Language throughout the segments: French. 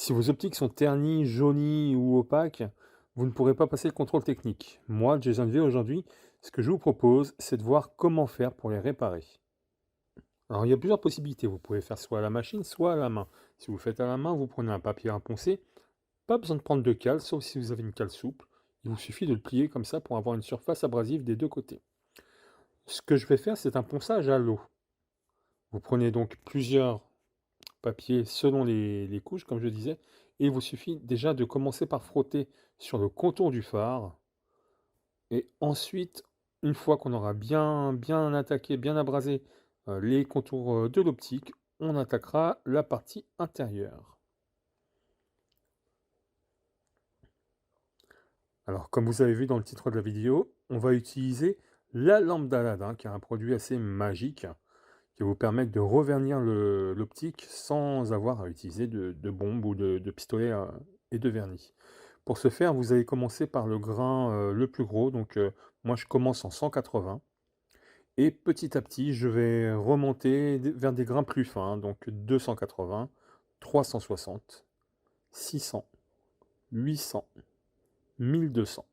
Si vos optiques sont ternies, jaunies ou opaques, vous ne pourrez pas passer le contrôle technique. Moi, Jason V, aujourd'hui, ce que je vous propose, c'est de voir comment faire pour les réparer. Alors, il y a plusieurs possibilités. Vous pouvez faire soit à la machine, soit à la main. Si vous faites à la main, vous prenez un papier à poncer. Pas besoin de prendre de cale, sauf si vous avez une cale souple. Il vous suffit de le plier comme ça pour avoir une surface abrasive des deux côtés. Ce que je vais faire, c'est un ponçage à l'eau. Vous prenez donc plusieurs papiers selon les couches, comme je disais, et il vous suffit déjà de commencer par frotter sur le contour du phare. Et ensuite, une fois qu'on aura bien attaqué, bien abrasé les contours de l'optique, on attaquera la partie intérieure. Alors, comme vous avez vu dans le titre de la vidéo, on va utiliser la lampe d'Aladin, qui est un produit assez magique, qui va vous permettre de revernir l'optique sans avoir à utiliser de bombe ou de pistolet et de vernis. Pour ce faire, vous allez commencer par le grain le plus gros, donc moi je commence en 180, et petit à petit je vais remonter vers des grains plus fins, donc 280, 360, 600, 800, 1200.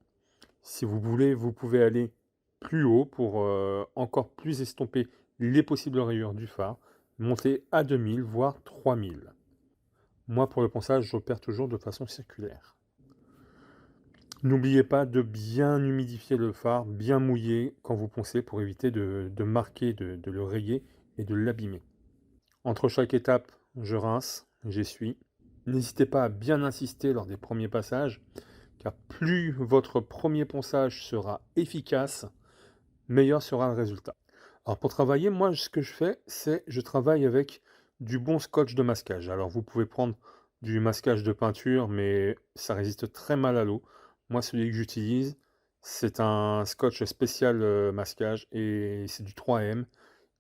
Si vous voulez, vous pouvez aller plus haut pour encore plus estomper les possibles rayures du phare, monter à 2000 voire 3000. Moi, pour le ponçage, j'opère toujours de façon circulaire. N'oubliez pas de bien humidifier le phare, bien mouiller quand vous poncez pour éviter de marquer, de le rayer et de l'abîmer. Entre chaque étape, je rince, j'essuie. N'hésitez pas à bien insister lors des premiers passages, car plus votre premier ponçage sera efficace, meilleur sera le résultat. Alors pour travailler, moi ce que je fais, c'est je travaille avec du bon scotch de masquage. Alors vous pouvez prendre du masquage de peinture, mais ça résiste très mal à l'eau. Moi celui que j'utilise, c'est un scotch spécial masquage et c'est du 3M.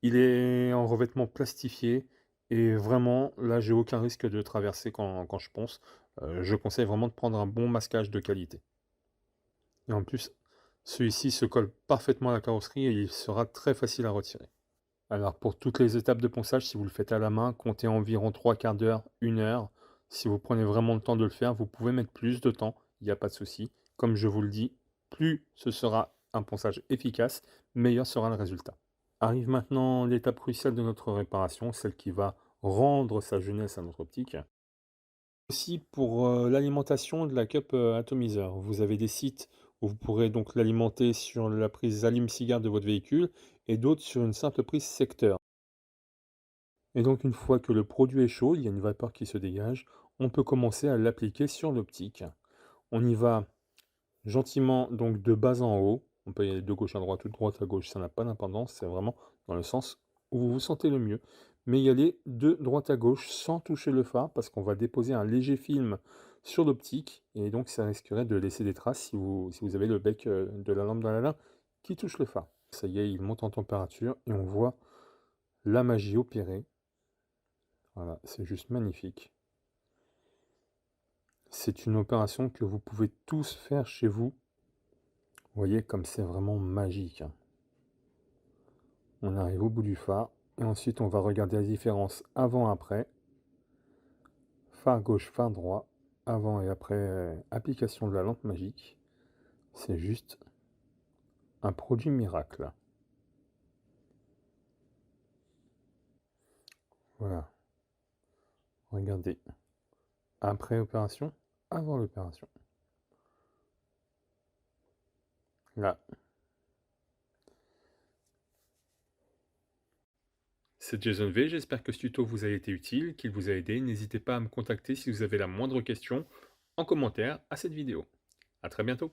Il est en revêtement plastifié et vraiment là j'ai aucun risque de traverser quand je ponce. Je conseille vraiment de prendre un bon masquage de qualité. Et en plus, celui-ci se colle parfaitement à la carrosserie et il sera très facile à retirer. Alors pour toutes les étapes de ponçage, si vous le faites à la main, comptez environ 3/4 d'heure, 1 heure. Si vous prenez vraiment le temps de le faire, vous pouvez mettre plus de temps, il n'y a pas de souci. Comme je vous le dis, plus ce sera un ponçage efficace, meilleur sera le résultat. Arrive maintenant l'étape cruciale de notre réparation, celle qui va rendre sa jeunesse à notre optique. Aussi pour l'alimentation de la cup atomiseur. Vous avez des sites où vous pourrez donc l'alimenter sur la prise allume-cigare de votre véhicule et d'autres sur une simple prise secteur. Et donc une fois que le produit est chaud, il y a une vapeur qui se dégage, on peut commencer à l'appliquer sur l'optique. On y va gentiment donc de bas en haut. On peut y aller de gauche à droite ou de droite à gauche, ça n'a pas d'importance, c'est vraiment dans le sens où vous vous sentez le mieux. Mais y aller de droite à gauche sans toucher le phare parce qu'on va déposer un léger film sur l'optique et donc ça risquerait de laisser des traces si vous avez le bec de la lampe dans la main qui touche le phare. Ça y est, il monte en température et on voit la magie opérer. Voilà, c'est juste magnifique. C'est une opération que vous pouvez tous faire chez vous. Vous voyez comme c'est vraiment magique, hein. On arrive au bout du phare et ensuite on va regarder la différence avant-après. Phare gauche, phare droit, avant et après application de la lampe magique. C'est juste un produit miracle. Voilà, regardez. Après opération, avant l'opération. Là. C'est Jason V, j'espère que ce tuto vous a été utile, qu'il vous a aidé. N'hésitez pas à me contacter si vous avez la moindre question en commentaire à cette vidéo. À très bientôt.